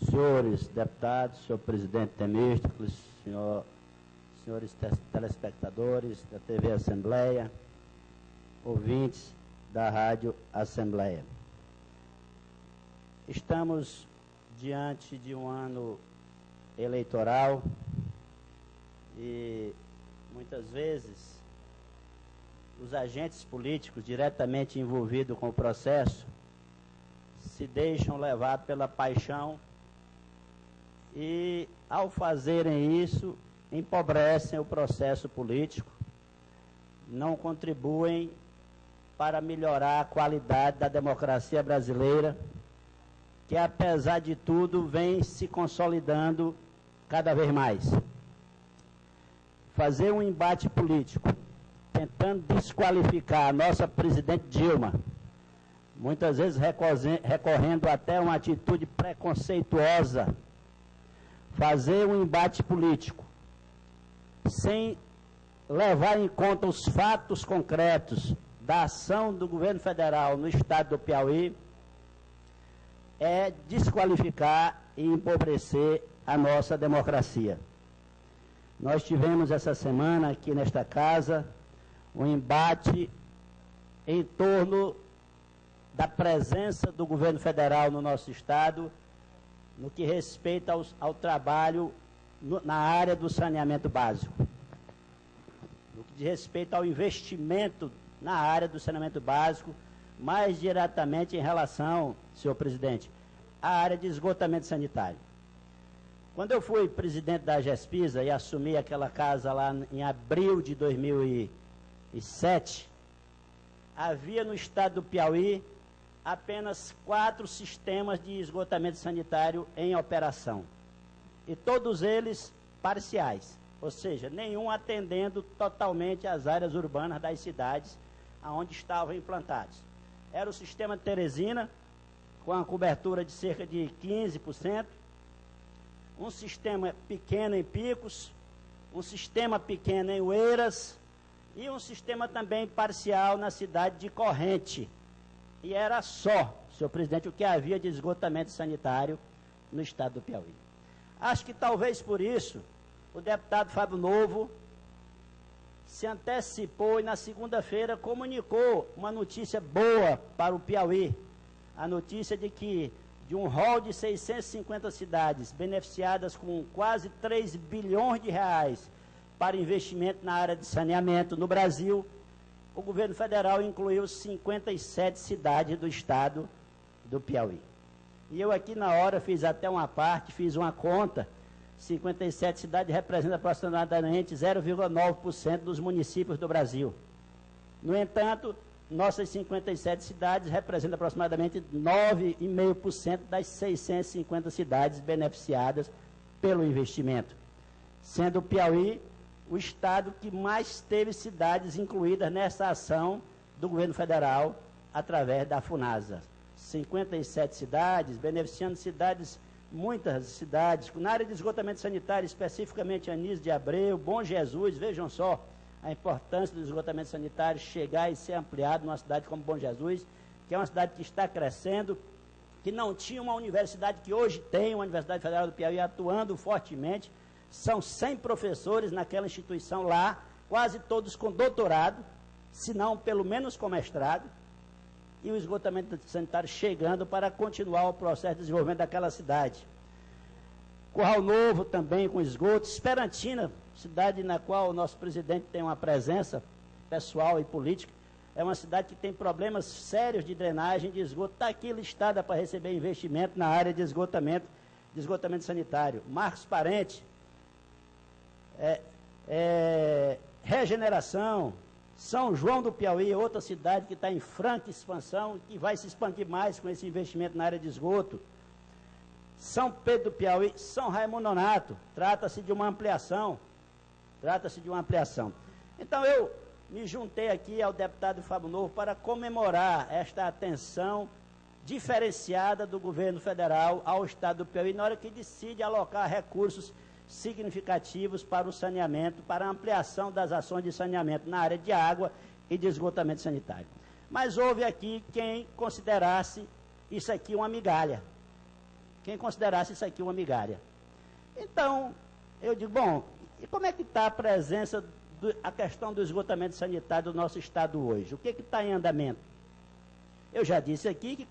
Senhores deputados, senhor presidente Temístocles, senhores telespectadores da TV Assembleia, ouvintes da Rádio Assembleia. Estamos diante de um ano eleitoral e muitas vezes os agentes políticos diretamente envolvidos com o processo se deixam levar pela paixão e, ao fazerem isso, empobrecem o processo político, não contribuem para melhorar a qualidade da democracia brasileira, que, apesar de tudo, vem se consolidando cada vez mais. Fazer um embate político, tentando desqualificar a nossa presidente Dilma, muitas vezes recorrendo até uma atitude preconceituosa, fazer um embate político sem levar em conta os fatos concretos da ação do governo federal no estado do Piauí, é desqualificar e empobrecer a nossa democracia. Nós tivemos essa semana aqui nesta casa um embate em torno da presença do governo federal no nosso estado, no que respeita ao trabalho na área do saneamento básico, no que diz respeito ao investimento na área do saneamento básico, mais diretamente em relação, senhor presidente, à área de esgotamento sanitário. Quando eu fui presidente da GESPISA e assumi aquela casa lá em abril de 2007, havia no estado do Piauí apenas 4 sistemas de esgotamento sanitário em operação. E todos eles parciais, ou seja, nenhum atendendo totalmente às áreas urbanas das cidades onde estavam implantados. Era o sistema Teresina, com a cobertura de cerca de 15%, um sistema pequeno em Picos, um sistema pequeno em Oeiras e um sistema também parcial na cidade de Corrente. E era só, senhor presidente, o que havia de esgotamento sanitário no estado do Piauí. Acho que talvez por isso o deputado Fábio Novo se antecipou e na segunda-feira comunicou uma notícia boa para o Piauí. A notícia de que de um rol de 650 cidades beneficiadas com quase 3 bilhões de reais para investimento na área de saneamento no Brasil, o governo federal incluiu 57 cidades do estado do Piauí. E eu aqui na hora fiz até uma parte, fiz uma conta, 57 cidades representam aproximadamente 0,9% dos municípios do Brasil. No entanto, nossas 57 cidades representam aproximadamente 9,5% das 650 cidades beneficiadas pelo investimento, sendo o Piauí o estado que mais teve cidades incluídas nessa ação do governo federal através da FUNASA. 57 cidades, beneficiando cidades, muitas cidades, na área de esgotamento sanitário, especificamente Anísio de Abreu, Bom Jesus. Vejam só a importância do esgotamento sanitário chegar e ser ampliado numa cidade como Bom Jesus, que é uma cidade que está crescendo, que não tinha uma universidade que hoje tem, uma Universidade Federal do Piauí atuando fortemente. São 100 professores naquela instituição lá, quase todos com doutorado, se não pelo menos com mestrado, e o esgotamento sanitário chegando para continuar o processo de desenvolvimento daquela cidade. Curral Novo também com esgoto, Esperantina, cidade na qual o nosso presidente tem uma presença pessoal e política, é uma cidade que tem problemas sérios de drenagem de esgoto, está aqui listada para receber investimento na área de esgotamento sanitário. Marcos Parente, Regeneração, São João do Piauí, outra cidade que está em franca expansão, que vai se expandir mais com esse investimento na área de esgoto. São Pedro do Piauí, São Raimundo Nonato, trata-se de uma ampliação. Então eu me juntei aqui ao deputado Fábio Novo para comemorar esta atenção diferenciada do governo federal ao estado do Piauí, na hora que decide alocar recursos significativos para o saneamento, para a ampliação das ações de saneamento na área de água e de esgotamento sanitário. Mas houve aqui quem considerasse isso aqui uma migalha. quem considerasse isso aqui uma migalha. Então, eu digo, bom, e como é que está a presença, a questão do esgotamento sanitário do nosso estado hoje? O que está em andamento? Eu já disse aqui que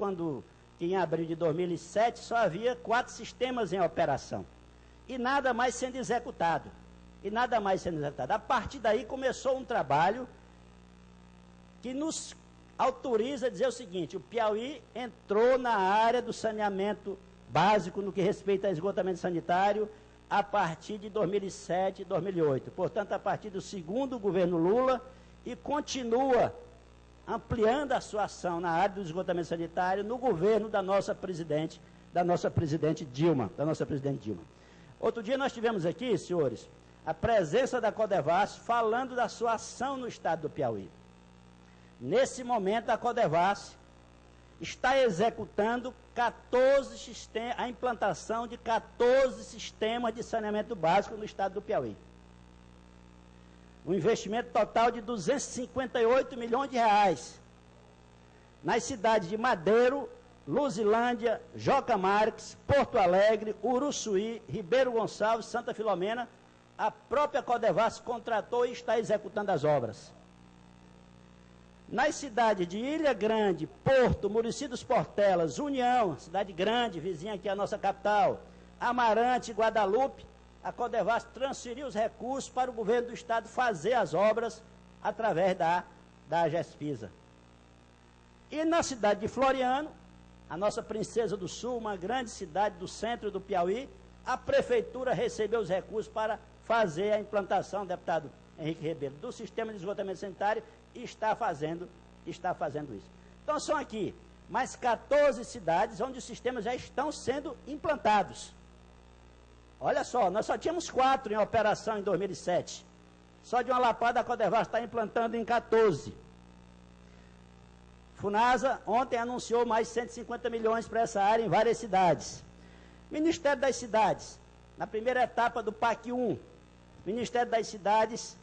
em abril de 2007 só havia 4 sistemas em operação e nada mais sendo executado. A partir daí começou um trabalho que nos autoriza a dizer o seguinte: o Piauí entrou na área do saneamento básico no que respeita a esgotamento sanitário a partir de 2007 e 2008. Portanto, a partir do segundo governo Lula, e continua ampliando a sua ação na área do esgotamento sanitário no governo da nossa presidente Dilma. Outro dia nós tivemos aqui, senhores, a presença da Codevasf falando da sua ação no estado do Piauí. Nesse momento, a Codevasf está executando a implantação de 14 sistemas de saneamento básico no estado do Piauí. Um investimento total de 258 milhões de reais. Nas cidades de Madeiro, Luzilândia, Joca Marques, Porto Alegre, Uruçuí, Ribeiro Gonçalves, Santa Filomena, a própria Codevasf contratou e está executando as obras. Nas cidades de Ilha Grande, Porto, Murici dos Portelas, União, cidade grande, vizinha aqui à nossa capital, Amarante, Guadalupe, a Codevasf transferiu os recursos para o governo do estado fazer as obras através da Agespisa. E na cidade de Floriano, a nossa Princesa do Sul, uma grande cidade do centro do Piauí, a prefeitura recebeu os recursos para fazer a implantação, deputado Henrique Ribeiro, do sistema de esgotamento sanitário e está fazendo isso. Então são aqui mais 14 cidades onde os sistemas já estão sendo implantados. Olha só, nós só tínhamos 4 em operação em 2007. Só de uma lapada a Codevasf está implantando em 14. Funasa ontem anunciou mais 150 milhões para essa área em várias cidades. Ministério das Cidades, na primeira etapa do PAC 1, Ministério das Cidades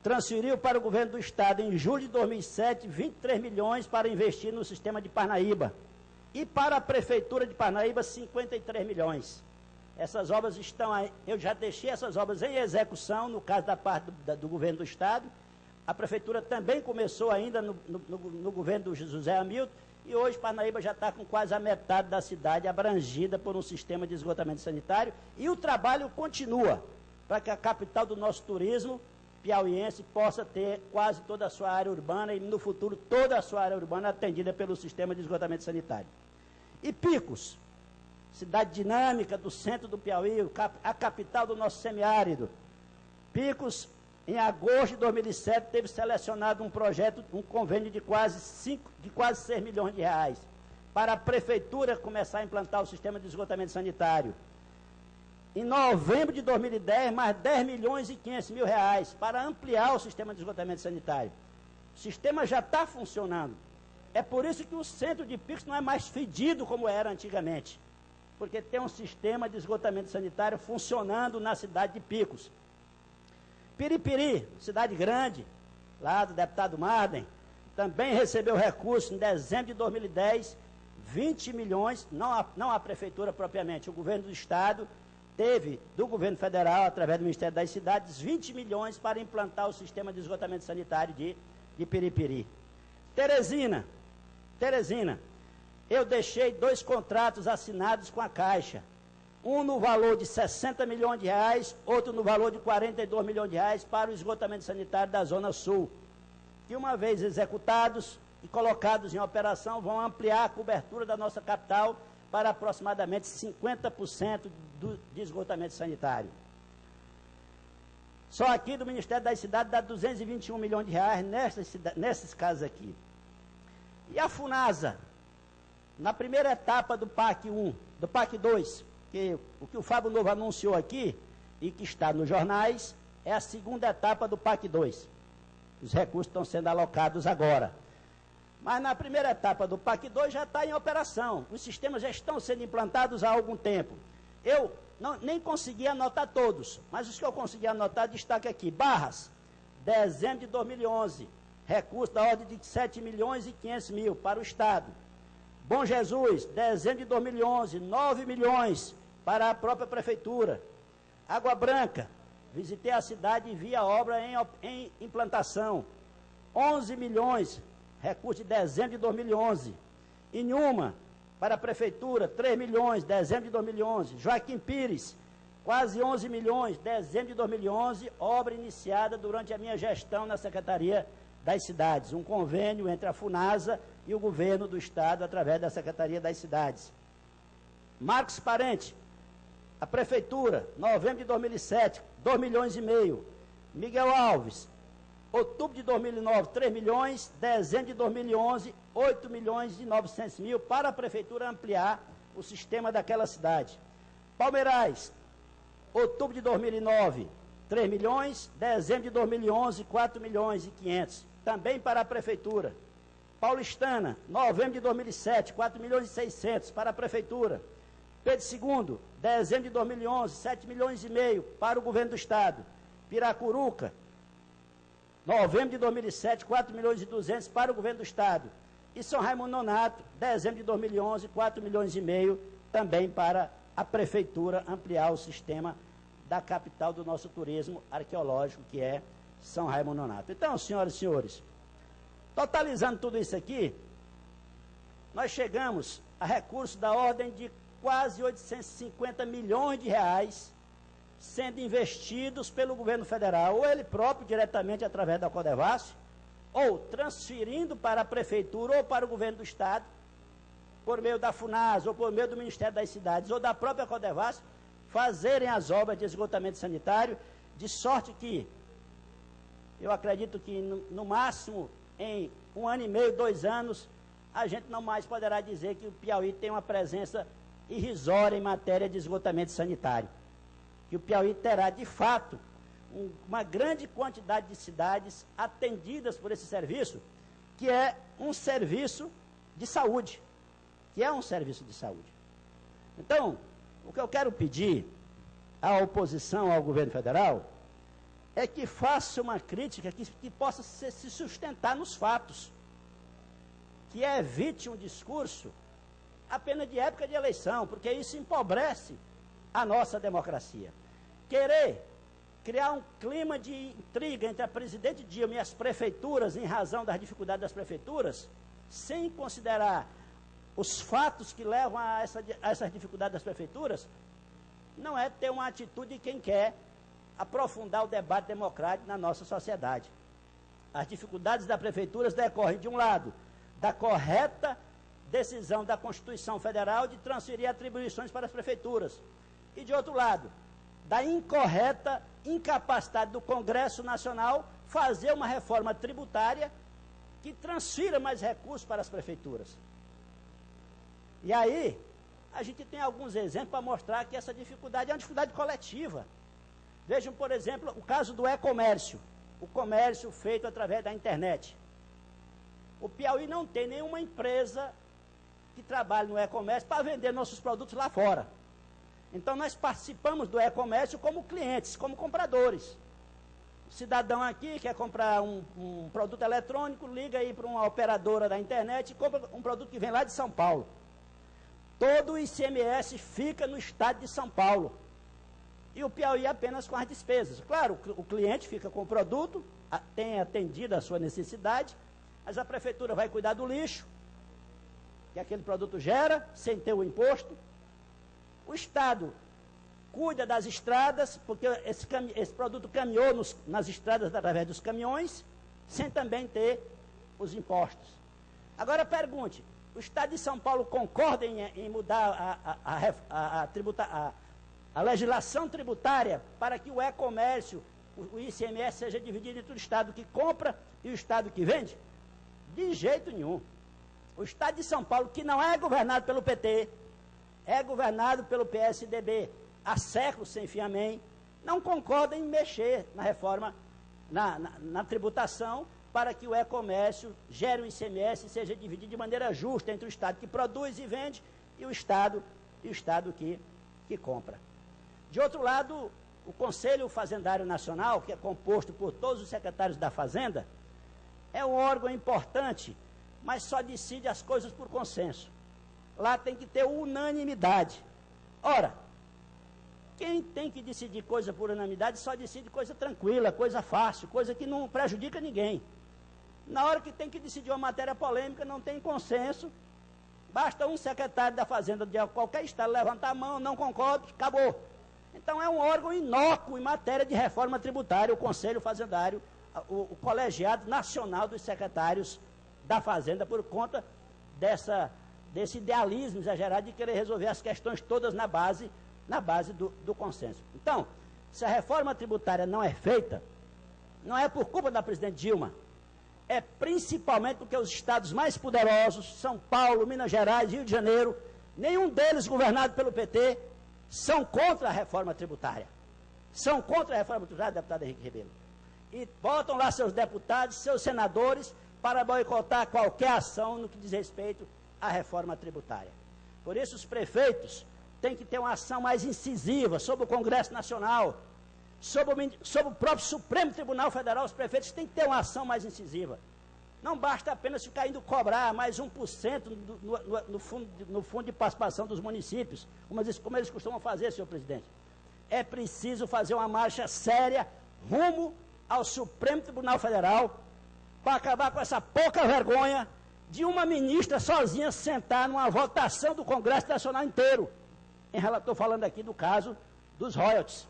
transferiu para o governo do estado em julho de 2007 23 milhões para investir no sistema de Parnaíba. E para a prefeitura de Parnaíba 53 milhões. Essas obras estão aí, eu já deixei essas obras em execução, no caso da parte do governo do estado. A prefeitura também começou ainda no governo do José Hamilton, e hoje Parnaíba já está com quase a metade da cidade abrangida por um sistema de esgotamento sanitário, e o trabalho continua para que a capital do nosso turismo piauiense possa ter quase toda a sua área urbana e no futuro toda a sua área urbana atendida pelo sistema de esgotamento sanitário. E Picos, cidade dinâmica do centro do Piauí, a capital do nosso semiárido. Picos, em agosto de 2007, teve selecionado um projeto, um convênio de quase 6 milhões de reais para a prefeitura começar a implantar o sistema de esgotamento sanitário. Em novembro de 2010, mais 10 milhões e 500 mil reais para ampliar o sistema de esgotamento sanitário. O sistema já está funcionando. É por isso que o centro de Picos não é mais fedido como era antigamente, porque tem um sistema de esgotamento sanitário funcionando na cidade de Picos. Piripiri, cidade grande, lá do deputado Marden, também recebeu recursos em dezembro de 2010, 20 milhões, não a prefeitura propriamente, o governo do estado teve, do governo federal, através do Ministério das Cidades, 20 milhões para implantar o sistema de esgotamento sanitário de Piripiri. Teresina, eu deixei 2 contratos assinados com a Caixa, um no valor de 60 milhões de reais, outro no valor de 42 milhões de reais para o esgotamento sanitário da Zona Sul, que uma vez executados e colocados em operação, vão ampliar a cobertura da nossa capital para aproximadamente 50% de esgotamento sanitário. Só aqui do Ministério das Cidades dá 221 milhões de reais nesses casos aqui. E a Funasa, na primeira etapa do PAC 1, do PAC 2, que o que o Fábio Novo anunciou aqui, e que está nos jornais, é a segunda etapa do PAC 2. Os recursos estão sendo alocados agora. Mas na primeira etapa do PAC 2 já está em operação. Os sistemas já estão sendo implantados há algum tempo. Eu nem consegui anotar todos, mas os que eu consegui anotar, destaque aqui. Barras, dezembro de 2011, recurso da ordem de 7 milhões e 500 mil para o Estado. Bom Jesus, dezembro de 2011, 9 milhões para a própria prefeitura. Água Branca, visitei a cidade e vi a obra em implantação. 11 milhões, recurso de dezembro de 2011. Inhuma, para a prefeitura, 3 milhões, dezembro de 2011. Joaquim Pires, quase 11 milhões, dezembro de 2011, obra iniciada durante a minha gestão na Secretaria das Cidades. Um convênio entre a FUNASA e o governo do Estado, através da Secretaria das Cidades. Marcos Parente, a Prefeitura, novembro de 2007, 2 milhões e meio. Miguel Alves, outubro de 2009, 3 milhões, dezembro de 2011, 8 milhões e 900 mil para a Prefeitura ampliar o sistema daquela cidade. Palmeirais, outubro de 2009, 3 milhões, dezembro de 2011, 4 milhões e 500, também para a Prefeitura. Paulistana, novembro de 2007, 4 milhões e 600 para a Prefeitura. Pedro II, dezembro de 2011, 7 milhões e meio para o Governo do Estado. Piracuruca, novembro de 2007, 4 milhões e 200 para o Governo do Estado. E São Raimundo Nonato, dezembro de 2011, 4 milhões e meio também para a Prefeitura ampliar o sistema da capital do nosso turismo arqueológico, que é São Raimundo Nonato. Então, senhoras e senhores, totalizando tudo isso aqui, nós chegamos a recursos da ordem de quase 850 milhões de reais sendo investidos pelo governo federal, ou ele próprio diretamente através da Codevasf, ou transferindo para a prefeitura ou para o governo do estado, por meio da FUNASA, ou por meio do Ministério das Cidades, ou da própria Codevasf, fazerem as obras de esgotamento sanitário, de sorte que, eu acredito que no máximo em 1 ano e meio, 2 anos, a gente não mais poderá dizer que o Piauí tem uma presença irrisória em matéria de esgotamento sanitário. Que o Piauí terá, de fato, uma grande quantidade de cidades atendidas por esse serviço, que é um serviço de saúde. Então, o que eu quero pedir à oposição ao governo federal é que faça uma crítica que possa se sustentar nos fatos, que evite um discurso apenas de época de eleição, porque isso empobrece a nossa democracia. Querer criar um clima de intriga entre a presidente Dilma e as prefeituras, em razão das dificuldades das prefeituras, sem considerar os fatos que levam a essas dificuldades das prefeituras, não é ter uma atitude de quem quer aprofundar o debate democrático na nossa sociedade. As dificuldades das prefeituras decorrem, de um lado, da correta decisão da Constituição Federal de transferir atribuições para as prefeituras, e, de outro lado, da incorreta incapacidade do Congresso Nacional fazer uma reforma tributária que transfira mais recursos para as prefeituras. E aí, a gente tem alguns exemplos para mostrar que essa dificuldade é uma dificuldade coletiva. Vejam, por exemplo, o caso do e-comércio, o comércio feito através da internet. O Piauí não tem nenhuma empresa que trabalhe no e-comércio para vender nossos produtos lá fora. Então, nós participamos do e-comércio como clientes, como compradores. O cidadão aqui quer comprar um produto eletrônico, liga aí para uma operadora da internet e compra um produto que vem lá de São Paulo. Todo o ICMS fica no estado de São Paulo. E o Piauí apenas com as despesas. Claro, o cliente fica com o produto, tem atendido a sua necessidade, mas a prefeitura vai cuidar do lixo que aquele produto gera, sem ter o imposto. O Estado cuida das estradas, porque esse produto caminhou nas estradas através dos caminhões, sem também ter os impostos. Agora pergunte, o Estado de São Paulo concorda em mudar a legislação tributária para que o e-comércio, o ICMS, seja dividido entre o Estado que compra e o Estado que vende? De jeito nenhum. O Estado de São Paulo, que não é governado pelo PT, é governado pelo PSDB há séculos sem fim, amém, não concorda em mexer na reforma, na tributação, para que o e-comércio gere o ICMS e seja dividido de maneira justa entre o Estado que produz e vende e o Estado que compra. De outro lado, o Conselho Fazendário Nacional, que é composto por todos os secretários da Fazenda, é um órgão importante, mas só decide as coisas por consenso. lá tem que ter unanimidade. Ora, quem tem que decidir coisa por unanimidade só decide coisa tranquila, coisa fácil, coisa que não prejudica ninguém. Na hora que tem que decidir uma matéria polêmica, não tem consenso, basta um secretário da Fazenda de qualquer estado levantar a mão, não concordo, acabou. Então é um órgão inócuo em matéria de reforma tributária, o Conselho Fazendário, o Colegiado Nacional dos Secretários da Fazenda, por conta desse idealismo exagerado de querer resolver as questões todas na base do consenso. Então, se a reforma tributária não é feita, não é por culpa da presidente Dilma, é principalmente porque os estados mais poderosos, São Paulo, Minas Gerais, Rio de Janeiro, nenhum deles governado pelo PT, são contra a reforma tributária. São contra a reforma tributária, deputado Henrique Ribeiro. E botam lá seus deputados, seus senadores, para boicotar qualquer ação no que diz respeito à reforma tributária. Por isso, os prefeitos têm que ter uma ação mais incisiva sobre o Congresso Nacional, sobre o próprio Supremo Tribunal Federal. Os prefeitos têm que ter uma ação mais incisiva. Não basta apenas ficar indo cobrar mais 1% no fundo de participação dos municípios, como eles costumam fazer, senhor presidente. É preciso fazer uma marcha séria rumo ao Supremo Tribunal Federal para acabar com essa pouca vergonha de uma ministra sozinha sentar numa votação do Congresso Nacional inteiro. Estou falando aqui do caso dos royalties.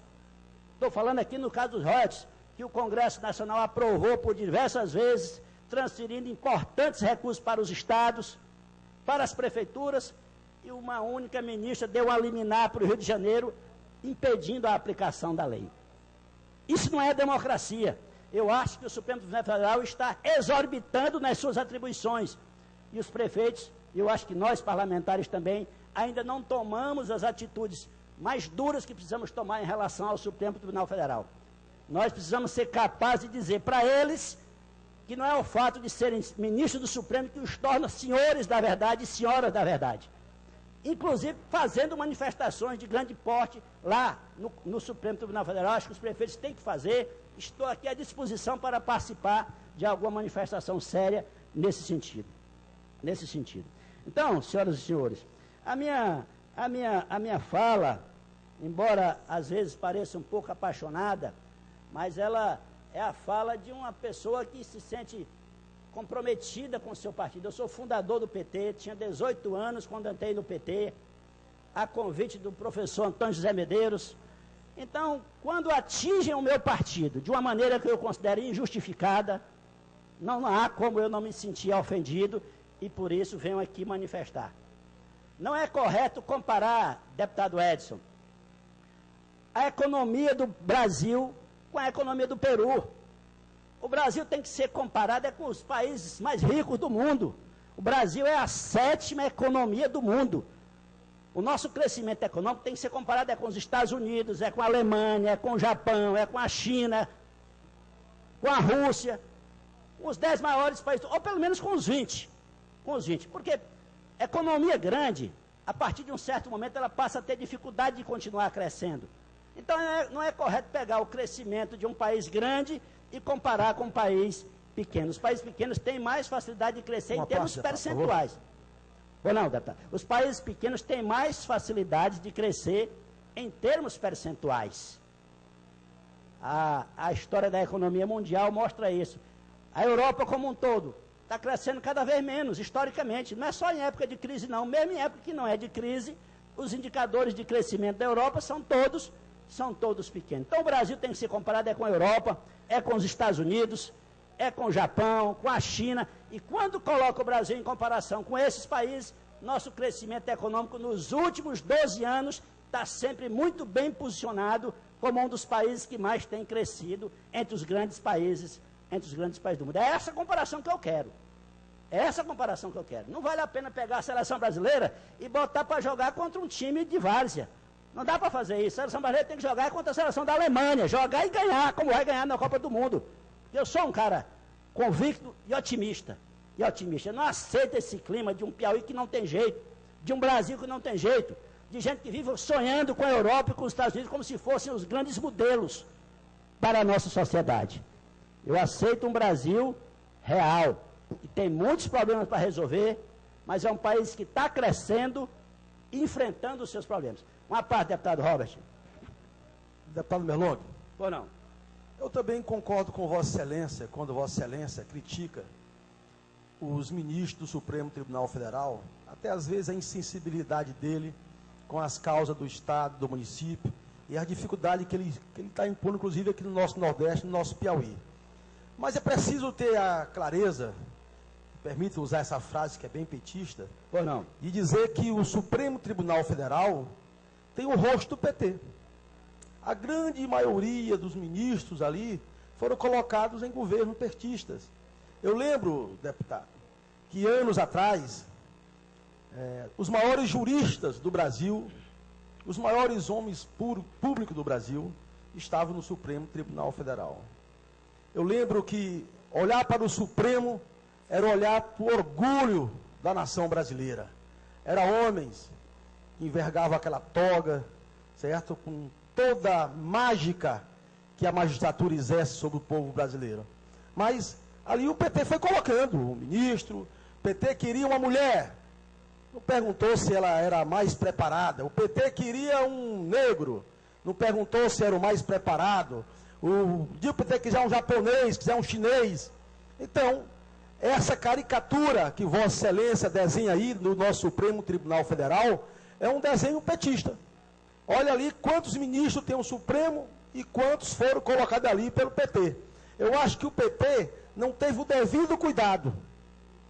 Estou falando aqui no caso dos royalties, que o Congresso Nacional aprovou por diversas vezes, transferindo importantes recursos para os estados, para as prefeituras, e uma única ministra deu uma liminar para o Rio de Janeiro, impedindo a aplicação da lei. Isso não é democracia. Eu acho que o Supremo Tribunal Federal está exorbitando nas suas atribuições. E os prefeitos, e eu acho que nós parlamentares também, ainda não tomamos as atitudes mais duras que precisamos tomar em relação ao Supremo Tribunal Federal. Nós precisamos ser capazes de dizer para eles que não é o fato de serem ministros do Supremo que os torna senhores da verdade e senhoras da verdade. Inclusive fazendo manifestações de grande porte lá no Supremo Tribunal Federal. Acho que os prefeitos têm que fazer. Estou aqui à disposição para participar de alguma manifestação séria nesse sentido. Então, senhoras e senhores, a minha fala, embora às vezes pareça um pouco apaixonada, mas ela é a fala de uma pessoa que se sente comprometida com o seu partido. Eu sou fundador do PT, tinha 18 anos quando entrei no PT, a convite do professor Antônio José Medeiros. Então, quando atingem o meu partido de uma maneira que eu considero injustificada, não há como eu não me sentir ofendido e por isso venho aqui manifestar. Não é correto comparar, deputado Edson, a economia do Brasil com a economia do Peru. O Brasil tem que ser comparado com os países mais ricos do mundo. O Brasil é a 7ª economia do mundo. O nosso crescimento econômico tem que ser comparado com os Estados Unidos, com a Alemanha, com o Japão, com a China, com a Rússia, com os 10 maiores países, ou pelo menos com os 20. Porque economia grande, a partir de um certo momento, ela passa a ter dificuldade de continuar crescendo. Então, não é correto pegar o crescimento de um país grande e comparar com um país pequeno. Os países pequenos têm mais facilidade de crescer em termos percentuais. Ou não, deputado? Os países pequenos têm mais facilidade de crescer em termos percentuais. A história da economia mundial mostra isso. A Europa como um todo está crescendo cada vez menos, historicamente. Não é só em época de crise, não. Mesmo em época que não é de crise, os indicadores de crescimento da Europa são todos pequenos. Então o Brasil tem que ser comparado com a Europa, com os Estados Unidos, com o Japão, com a China. E quando coloca o Brasil em comparação com esses países, nosso crescimento econômico nos últimos 12 anos está sempre muito bem posicionado como um dos países que mais tem crescido entre os grandes países do mundo. É essa comparação que eu quero. Não vale a pena pegar a seleção brasileira e botar para jogar contra um time de várzea. Não dá para fazer isso. A seleção brasileira tem que jogar contra a seleção da Alemanha, jogar e ganhar, como vai ganhar na Copa do Mundo. Eu sou um cara convicto e otimista. Eu não aceito esse clima de um Piauí que não tem jeito, de um Brasil que não tem jeito, de gente que vive sonhando com a Europa e com os Estados Unidos como se fossem os grandes modelos para a nossa sociedade. Eu aceito um Brasil real, que tem muitos problemas para resolver, mas é um país que está crescendo, enfrentando os seus problemas. Uma parte, deputado Robert. Deputado Merlong. Ou não? Eu também concordo com Vossa Excelência, quando Vossa Excelência critica os ministros do Supremo Tribunal Federal, até às vezes a insensibilidade dele com as causas do Estado, do município, e a dificuldade que ele está impondo, inclusive, aqui no nosso Nordeste, no nosso Piauí. Mas é preciso ter a clareza, permite usar essa frase que é bem petista, Ou não? e dizer que o Supremo Tribunal Federal tem o rosto do PT. A grande maioria dos ministros ali foram colocados em governos petistas. Eu lembro, deputado, que anos atrás, os maiores juristas do Brasil, os maiores homens públicos do Brasil, estavam no Supremo Tribunal Federal. Eu lembro que olhar para o Supremo era olhar para o orgulho da nação brasileira. Eram homens que envergavam aquela toga, certo? Com toda a mágica que a magistratura exerce sobre o povo brasileiro. Mas ali o PT foi colocando um ministro, o PT queria uma mulher, não perguntou se ela era mais preparada, o PT queria um negro, não perguntou se era o mais preparado, o PT quiser um japonês, quiser um chinês. Então, essa caricatura que Vossa Excelência desenha aí no nosso Supremo Tribunal Federal é um desenho petista. Olha ali quantos ministros tem o Supremo e quantos foram colocados ali pelo PT. Eu acho que o PT não teve o devido cuidado,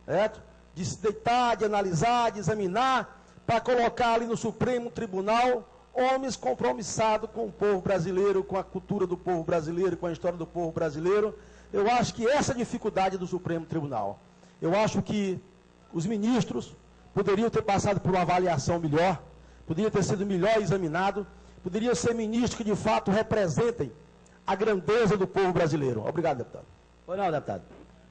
certo? De se deitar, de analisar, de examinar, para colocar ali no Supremo Tribunal homens compromissados com o povo brasileiro, com a cultura do povo brasileiro, com a história do povo brasileiro. Eu acho que essa é a dificuldade do Supremo Tribunal. Eu acho que os ministros poderiam ter passado por uma avaliação melhor, poderiam ter sido melhor examinado, poderiam ser ministros que de fato representem a grandeza do povo brasileiro. Obrigado, deputado. Ou não, deputado?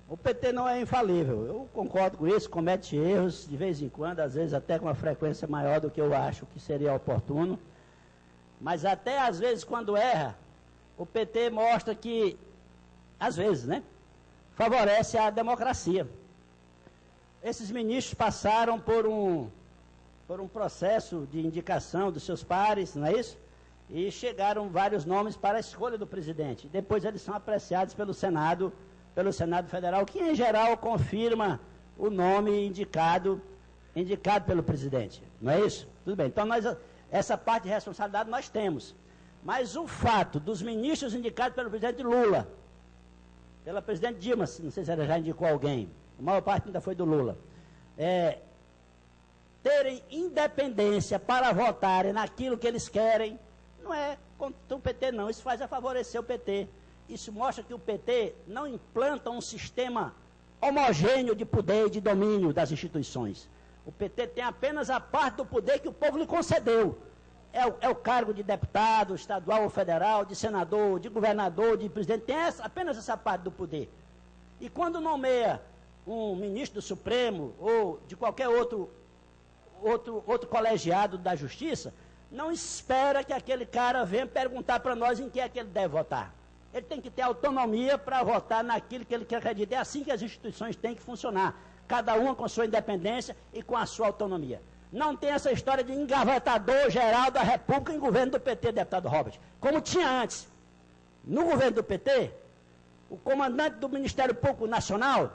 O PT não é infalível. Eu concordo com isso, comete erros de vez em quando, às vezes até com uma frequência maior do que eu acho que seria oportuno. Mas até às vezes quando erra, o PT mostra que, às vezes, né, favorece a democracia. Esses ministros passaram por um processo de indicação dos seus pares, não é isso? E chegaram vários nomes para a escolha do presidente. Depois eles são apreciados pelo Senado Federal, que em geral confirma o nome indicado pelo presidente. Não é isso? Tudo bem. Então essa parte de responsabilidade nós temos. Mas o fato dos ministros indicados pelo presidente Lula, pela presidente Dilma, não sei se ela já indicou alguém, a maior parte ainda foi do Lula, terem independência para votarem naquilo que eles querem, não é contra o PT não, isso faz a favorecer o PT. Isso mostra que o PT não implanta um sistema homogêneo de poder e de domínio das instituições. O PT tem apenas a parte do poder que o povo lhe concedeu. É o cargo de deputado, estadual ou federal, de senador, de governador, de presidente, tem apenas essa parte do poder. E quando nomeia um ministro do Supremo ou de qualquer outro colegiado da Justiça, não espera que aquele cara venha perguntar para nós em que é que ele deve votar. Ele tem que ter autonomia para votar naquilo que ele acredita. É assim que as instituições têm que funcionar. Cada uma com sua independência e com a sua autonomia. Não tem essa história de engavetador geral da República em governo do PT, deputado Robert. Como tinha antes. No governo do PT, o comandante do Ministério Público Nacional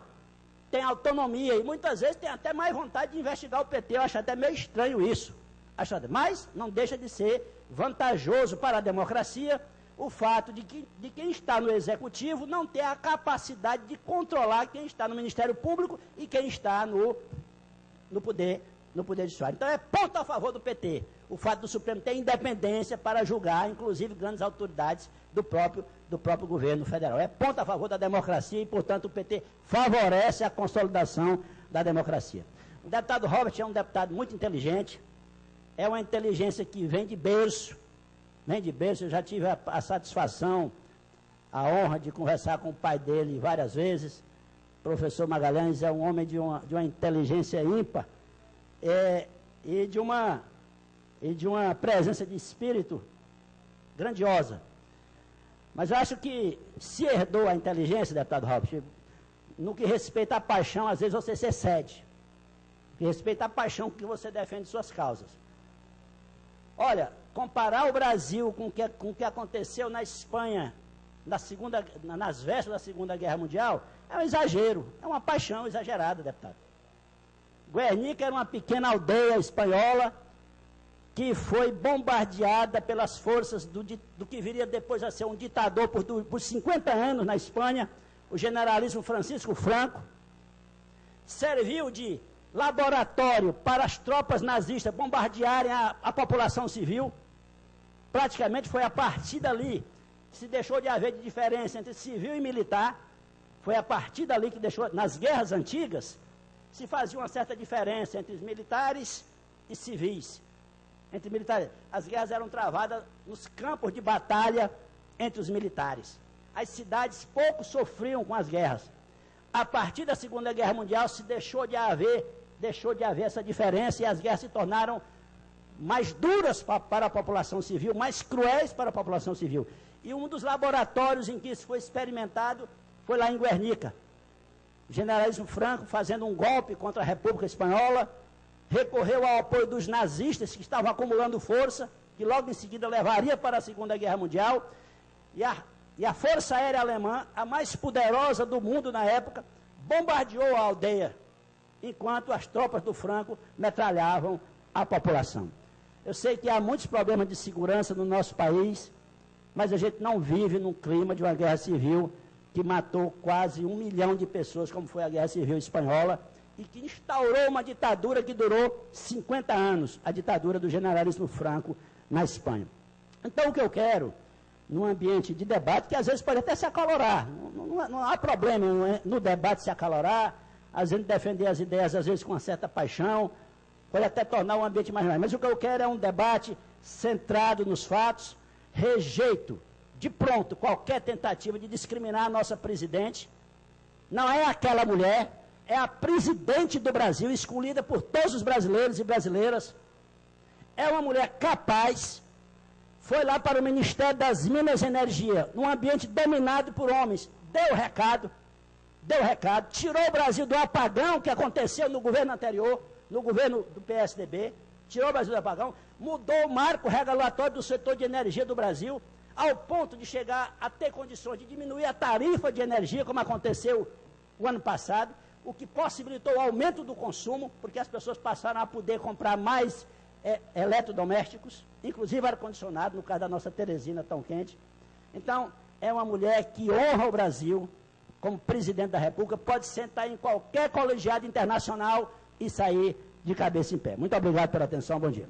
tem autonomia e muitas vezes tem até mais vontade de investigar o PT. Eu acho até meio estranho isso. Mas não deixa de ser vantajoso para a democracia o fato de quem está no Executivo não ter a capacidade de controlar quem está no Ministério Público e quem está no Poder Judiciário. Então é ponto a favor do PT, o fato do Supremo ter independência para julgar, inclusive, grandes autoridades do próprio governo federal. É ponto a favor da democracia e, portanto, o PT favorece a consolidação da democracia. O deputado Robert é um deputado muito inteligente, é uma inteligência que vem de berço, eu já tive a satisfação, a honra de conversar com o pai dele várias vezes. O professor Magalhães é um homem de uma inteligência ímpar e de uma presença de espírito grandiosa. Mas eu acho que se herdou a inteligência, deputado Robert, no que respeita à paixão, às vezes você se excede. que respeita a paixão que você defende suas causas. Olha, comparar o Brasil com o que aconteceu na Espanha nas vésperas da Segunda Guerra Mundial é um exagero, é uma paixão exagerada, deputado. Guernica era uma pequena aldeia espanhola que foi bombardeada pelas forças do que viria depois a ser um ditador por 50 anos na Espanha, o generalíssimo Francisco Franco. Serviu de laboratório para as tropas nazistas bombardearem a população civil. Praticamente foi a partir dali que se deixou de haver diferença entre civil e militar. Foi a partir dali que deixou, nas guerras antigas, se fazia uma certa diferença entre os militares e civis. Entre militares. As guerras eram travadas nos campos de batalha entre os militares. As cidades pouco sofriam com as guerras. A partir da Segunda Guerra Mundial se deixou de haver essa diferença e as guerras se tornaram mais duras para a população civil, mais cruéis para a população civil. E um dos laboratórios em que isso foi experimentado foi lá em Guernica. O generalíssimo Franco, fazendo um golpe contra a República Espanhola, recorreu ao apoio dos nazistas que estavam acumulando força, que logo em seguida levaria para a Segunda Guerra Mundial, e a Força Aérea Alemã, a mais poderosa do mundo na época, bombardeou a aldeia, enquanto as tropas do Franco metralhavam a população. Eu sei que há muitos problemas de segurança no nosso país, mas a gente não vive num clima de uma guerra civil que matou quase 1 milhão de pessoas, como foi a Guerra Civil Espanhola, e que instaurou uma ditadura que durou 50 anos, a ditadura do generalíssimo Franco na Espanha. Então, o que eu quero, num ambiente de debate, que às vezes pode até se acalorar, não há problema no debate se acalorar, a gente defender as ideias, às vezes, com uma certa paixão, pode até tornar o ambiente mais leve. Mas o que eu quero é um debate centrado nos fatos, rejeito de pronto qualquer tentativa de discriminar a nossa presidente. Não é aquela mulher, é a presidente do Brasil, escolhida por todos os brasileiros e brasileiras. É uma mulher capaz, foi lá para o Ministério das Minas e Energia, num ambiente dominado por homens, deu recado, tirou o Brasil do apagão que aconteceu no governo anterior, no governo do PSDB, tirou o Brasil do apagão, mudou o marco regulatório do setor de energia do Brasil, ao ponto de chegar a ter condições de diminuir a tarifa de energia, como aconteceu o ano passado, o que possibilitou o aumento do consumo, porque as pessoas passaram a poder comprar mais eletrodomésticos, inclusive ar-condicionado, no caso da nossa Teresina tão quente. Então, é uma mulher que honra o Brasil como presidente da República, pode sentar em qualquer colegiado internacional e sair de cabeça em pé. Muito obrigado pela atenção, bom dia.